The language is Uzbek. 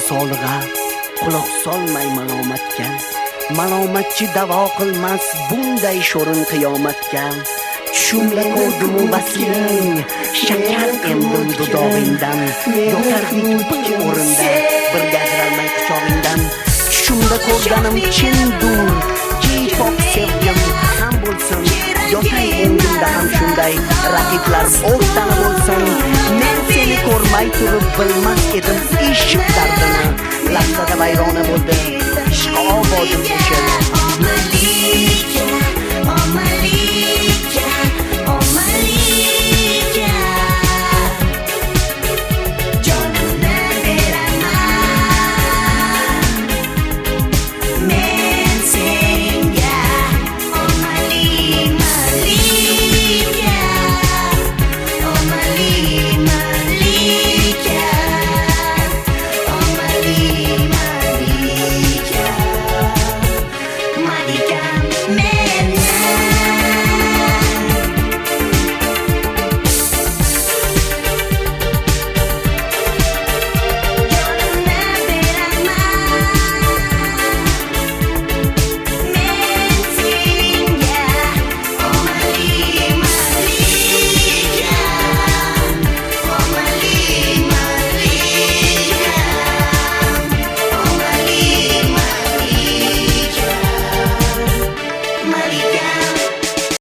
misolig'a quloq solmay malomatga. Malomatchi davo qilmas bunday sho'rin qiyomatga. Tushimda ko'rdim vasiling, shakar emdim dudog'ingdan. Yotardik bir o'rinda, bir gajralmay quchog'ingdan. Tushimda ko'rganim chindur, kiypok sevgim ham bo'lsin. Yotay o'ngimda ham shunday raqiblar o'rtani bo'lsin. Men seni ko'rmay turib bilmas edim ishq dardini. Lahzada vayrona bo'ldi ishq ovodim o'chib.